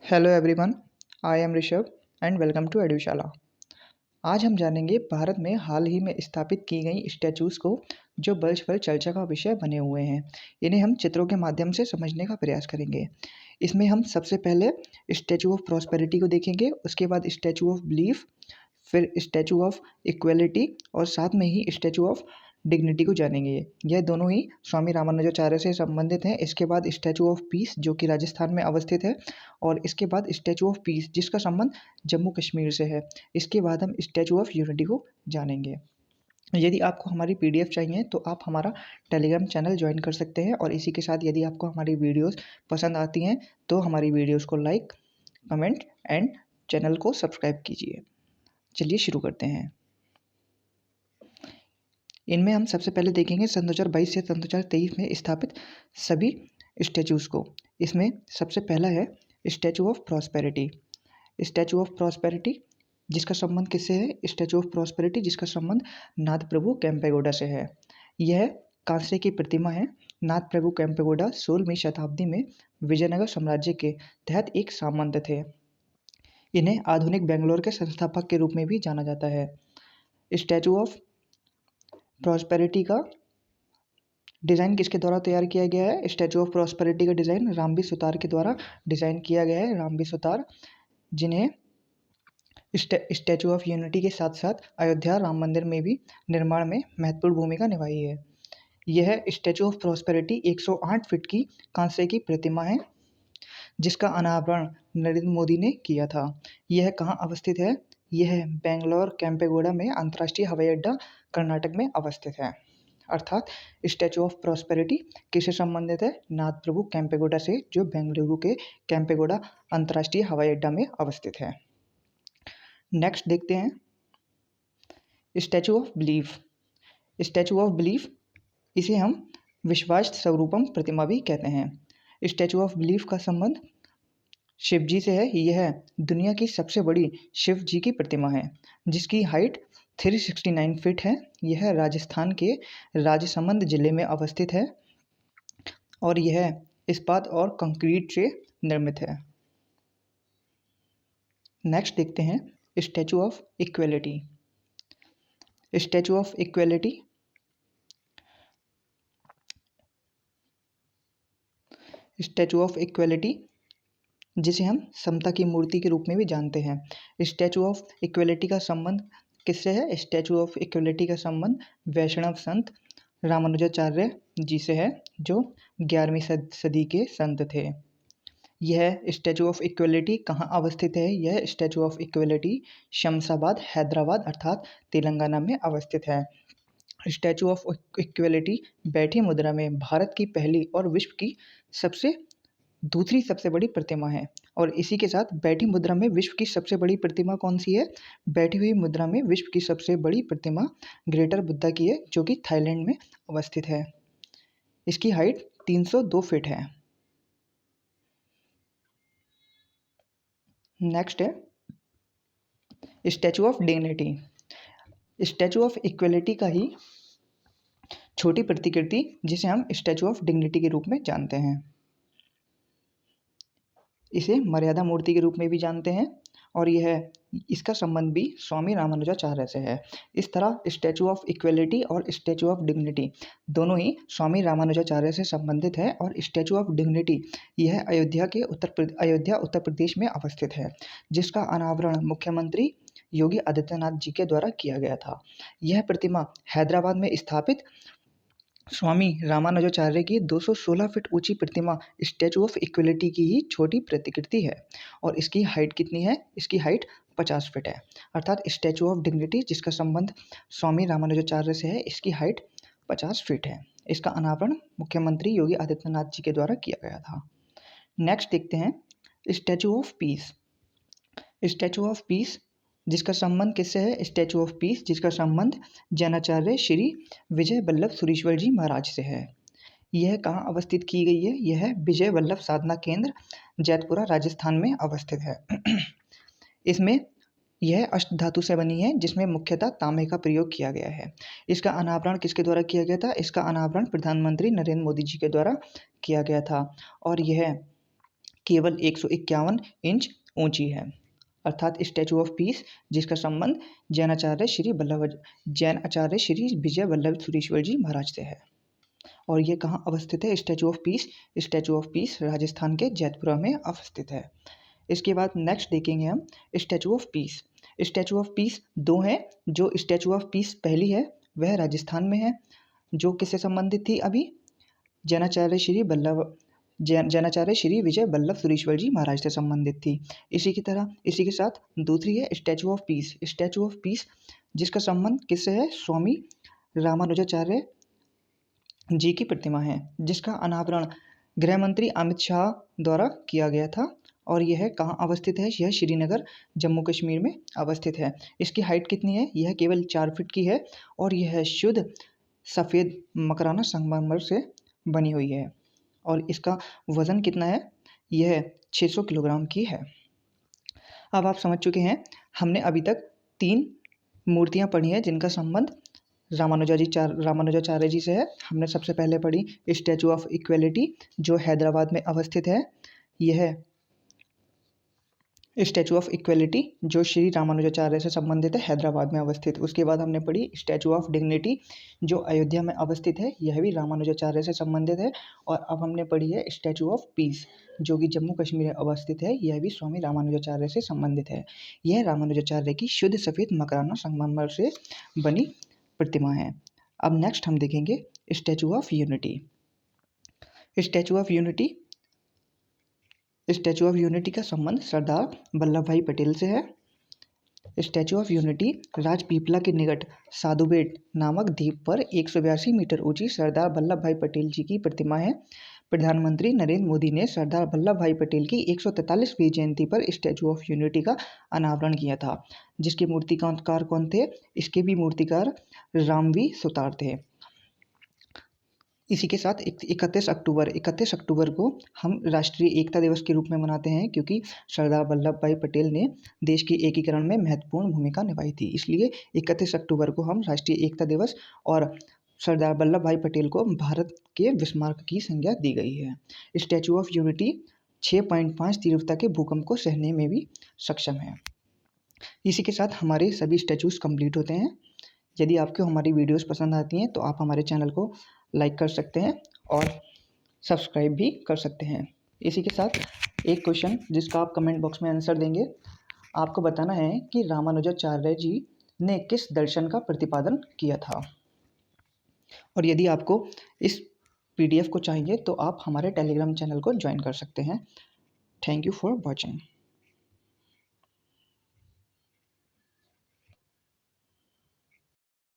Hello everyone, I am Rishabh and welcome to Edushala. आज हम जानेंगे भारत में हाल ही में स्थापित की गई स्टैचूज़ को जो वर्ष भर चर्चा का विषय बने हुए हैं। इन्हें हम चित्रों के माध्यम से समझने का प्रयास करेंगे। इसमें हम सबसे पहले स्टैचू ऑफ प्रॉस्पेरिटी को देखेंगे, उसके बाद स्टैचू ऑफ बिलीफ, फिर स्टैचू ऑफ इक्वलिटी और साथ में ही स्टैचू ऑफ डिग्निटी को जानेंगे। यह दोनों ही स्वामी रामानुजाचार्य से संबंधित हैं। इसके बाद स्टैचू ऑफ पीस जो कि राजस्थान में अवस्थित है, और इसके बाद स्टैचू ऑफ पीस जिसका संबंध जम्मू कश्मीर से है। इसके बाद हम स्टैचू ऑफ यूनिटी को जानेंगे। यदि आपको हमारी पीडीएफ चाहिए तो आप हमारा टेलीग्राम चैनल ज्वाइन कर सकते हैं, और इसी के साथ यदि आपको हमारी वीडियोस पसंद आती हैं तो हमारी वीडियोस को लाइक, कमेंट एंड चैनल को सब्सक्राइब कीजिए। चलिए शुरू करते हैं। इनमें हम सबसे पहले देखेंगे सन 2022 से सन 2023 में स्थापित सभी स्टैचूज़ को। इसमें सबसे पहला है statue of prosperity. Statue of prosperity जिसका संबंध किससे है? स्टैचू ऑफ प्रॉस्पेरिटी जिसका संबंध नाथ प्रभु केम्पेगौड़ा से है। यह कांसे की प्रतिमा है। नाथ प्रभु केम्पेगौड़ा 16वीं शताब्दी में विजयनगर साम्राज्य के तहत एक सामंत थे। इन्हें आधुनिक बेंगलोर के संस्थापक के रूप में भी जाना जाता है। स्टैचू ऑफ प्रॉस्पेरिटी का डिज़ाइन किसके द्वारा तैयार किया गया है? स्टैचू ऑफ प्रॉस्पेरिटी का डिज़ाइन रामबी सुतार के द्वारा डिज़ाइन किया गया है। रामबी सुतार जिन्हें स्टैचू ऑफ यूनिटी के साथ साथ अयोध्या राम मंदिर में भी निर्माण में महत्वपूर्ण भूमिका निभाई है। यह स्टैचू ऑफ प्रॉस्पेरिटी 108 फीट की कांसे की प्रतिमा है जिसका अनावरण नरेंद्र मोदी ने किया था। यह कहाँ अवस्थित है? यह बेंगलोर केम्पेगौड़ा में अंतर्राष्ट्रीय हवाई अड्डा कर्नाटक में अवस्थित है। अर्थात स्टैचू ऑफ प्रॉस्पेरिटी किससे संबंधित है? नाथ प्रभु केम्पेगौड़ा से, जो बेंगलुरु के केम्पेगौड़ा अंतर्राष्ट्रीय हवाई अड्डा में अवस्थित है। नेक्स्ट देखते हैं statue of belief. Statue of belief इसे हम विश्वास स्वरूपम प्रतिमा भी कहते हैं। स्टैचू ऑफ बिलीफ का संबंध शिव जी से है। यह दुनिया की सबसे बड़ी शिव जी की प्रतिमा है जिसकी हाइट 369 फीट है। यह राजस्थान के राजसमंद जिले में अवस्थित है और यह इस्पात और कंक्रीट से निर्मित है। नेक्स्ट देखते हैं statue of equality. Statue of equality statue of equality जिसे हम समता की मूर्ति के रूप में भी जानते हैं। स्टैचू ऑफ इक्वलिटी का संबंध किससे है? स्टैचू ऑफ इक्वलिटी का संबंध वैष्णव संत रामानुजाचार्य जी से है, जो 11वीं सदी के संत थे। यह स्टैचू ऑफ इक्वलिटी कहाँ अवस्थित है? यह statue of equality Shamshabad, Hyderabad अर्थात तेलंगाना में अवस्थित है। स्टैचू ऑफ इक्वलिटी बैठी मुद्रा में भारत की पहली और विश्व की दूसरी सबसे बड़ी प्रतिमा है। और इसी के साथ बैठी मुद्रा में विश्व की सबसे बड़ी प्रतिमा कौन सी है? बैठी हुई मुद्रा में विश्व की सबसे बड़ी प्रतिमा ग्रेटर बुद्धा की है, जो कि थाईलैंड में अवस्थित है। इसकी हाइट 302 फीट है। नेक्स्ट है statue of dignity. Statue of equality का ही छोटी प्रतिकृति जिसे हम स्टैचू ऑफ डिग्निटी के रूप में जानते हैं। इसे मर्यादा मूर्ति के रूप में भी जानते हैं और इसका संबंध भी स्वामी रामानुजाचार्य से है। इस तरह स्टैचू ऑफ इक्वलिटी और स्टैचू ऑफ डिग्निटी दोनों ही स्वामी रामानुजाचार्य से संबंधित है। और स्टैचू ऑफ डिग्निटी यह अयोध्या उत्तर प्रदेश में अवस्थित है, जिसका अनावरण मुख्यमंत्री योगी आदित्यनाथ जी के द्वारा किया गया था। यह प्रतिमा हैदराबाद में स्थापित स्वामी रामानुजाचार्य की 216 फीट ऊंची प्रतिमा स्टैचू ऑफ इक्वलिटी की ही छोटी प्रतिकृति है। और इसकी हाइट कितनी है? इसकी हाइट 50 फीट है। अर्थात स्टैचू ऑफ डिग्निटी जिसका संबंध स्वामी रामानुजाचार्य से है, इसकी हाइट 50 फीट है। इसका अनावरण मुख्यमंत्री योगी आदित्यनाथ जी के द्वारा किया गया था। नेक्स्ट देखते हैं statue of peace. Statue of peace जिसका संबंध किससे है? स्टैचू ऑफ पीस जिसका संबंध जैनाचार्य श्री विजय वल्लभ सुरीश्वर जी महाराज से है। यह कहाँ अवस्थित की गई है? यह विजय वल्लभ साधना केंद्र जैतपुरा राजस्थान में अवस्थित है। इसमें यह अष्टधातु से बनी है जिसमें मुख्यतः तांबे का प्रयोग किया गया है। इसका अनावरण किसके द्वारा किया गया था? इसका अनावरण प्रधानमंत्री नरेंद्र मोदी जी के द्वारा किया गया था। और यह केवल 151 इंच ऊंची है। अर्थात स्टैचू ऑफ पीस जिसका संबंध जैन आचार्य श्री विजय वल्लभ सुरीश्वर जी महाराज से है। और ये कहाँ अवस्थित है statue of peace? Statue of peace Rajasthan के जैतपुरा में अवस्थित है। इसके बाद नेक्स्ट देखेंगे हम statue of peace. Statue of peace दो हैं। जो स्टैचू ऑफ पीस पहली है वह राजस्थान में है, जो किससे संबंधित थी? अभी जैनाचार्य श्री विजय वल्लभ सुरीश्वर जी महाराज से संबंधित थी। इसी के साथ दूसरी है statue of peace. Statue of peace जिसका संबंध किससे है? स्वामी रामानुजाचार्य जी की प्रतिमा है, जिसका अनावरण गृह मंत्री अमित शाह द्वारा किया गया था। और यह कहाँ अवस्थित है? यह श्रीनगर जम्मू कश्मीर में अवस्थित है। इसकी हाइट कितनी है? यह केवल 4 फीट की है और यह शुद्ध सफ़ेद मकराना संगमरमर से बनी हुई है। और इसका वज़न कितना है? यह 600 किलोग्राम की है। अब आप समझ चुके हैं, हमने अभी तक 3 मूर्तियाँ पढ़ी हैं जिनका संबंध रामानुजाचार्य जी से है। हमने सबसे पहले पढ़ी स्टैचू ऑफ इक्वलिटी जो हैदराबाद में अवस्थित है। यह स्टैचू ऑफ इक्वलिटी जो श्री रामानुजाचार्य से संबंधित है, हैदराबाद में अवस्थित। उसके बाद हमने पढ़ी स्टैचू ऑफ डिग्निटी जो अयोध्या में अवस्थित है, यह भी रामानुजाचार्य से संबंधित है। और अब हमने पढ़ी है स्टैचू ऑफ पीस जो कि जम्मू कश्मीर में अवस्थित है, यह भी स्वामी रामानुजाचार्य से संबंधित है। यह रामानुजाचार्य की शुद्ध सफ़ेद मकराना संगमरमर से बनी प्रतिमा है। अब नेक्स्ट हम देखेंगे statue of unity. Statue of unity का संबंध सरदार वल्लभ भाई पटेल से है। स्टैचू ऑफ यूनिटी राजपीपला के निकट साधुबेट नामक द्वीप पर 182 मीटर ऊंची सरदार वल्लभ भाई पटेल जी की प्रतिमा है। प्रधानमंत्री नरेंद्र मोदी ने सरदार वल्लभ भाई पटेल की 143वीं जयंती पर स्टैचू ऑफ यूनिटी का अनावरण किया था। जिसके मूर्तिकार कौन थे? इसके भी मूर्तिकार रामवी सुतार थे। इसी के साथ 31 अक्टूबर को हम राष्ट्रीय एकता दिवस के रूप में मनाते हैं, क्योंकि सरदार वल्लभ भाई पटेल ने देश के एकीकरण में महत्वपूर्ण भूमिका निभाई थी। इसलिए 31 अक्टूबर को हम राष्ट्रीय एकता दिवस और सरदार वल्लभ भाई पटेल को भारत के विस्मार्क की संज्ञा दी गई है। स्टैचू ऑफ यूनिटी 6.5 तीव्रता के भूकंप को सहने में भी सक्षम है। इसी के साथ हमारे सभी स्टैचूज़ कंप्लीट होते हैं। यदि आपको हमारी वीडियोस पसंद आती हैं तो आप हमारे चैनल को लाइक कर सकते हैं और सब्सक्राइब भी कर सकते हैं। इसी के साथ एक क्वेश्चन जिसका आप कमेंट बॉक्स में आंसर देंगे। आपको बताना है कि रामानुजाचार्य जी ने किस दर्शन का प्रतिपादन किया था। और यदि आपको इस PDF को चाहिए तो आप हमारे टेलीग्राम चैनल को ज्वाइन कर सकते हैं। Thank you for watching.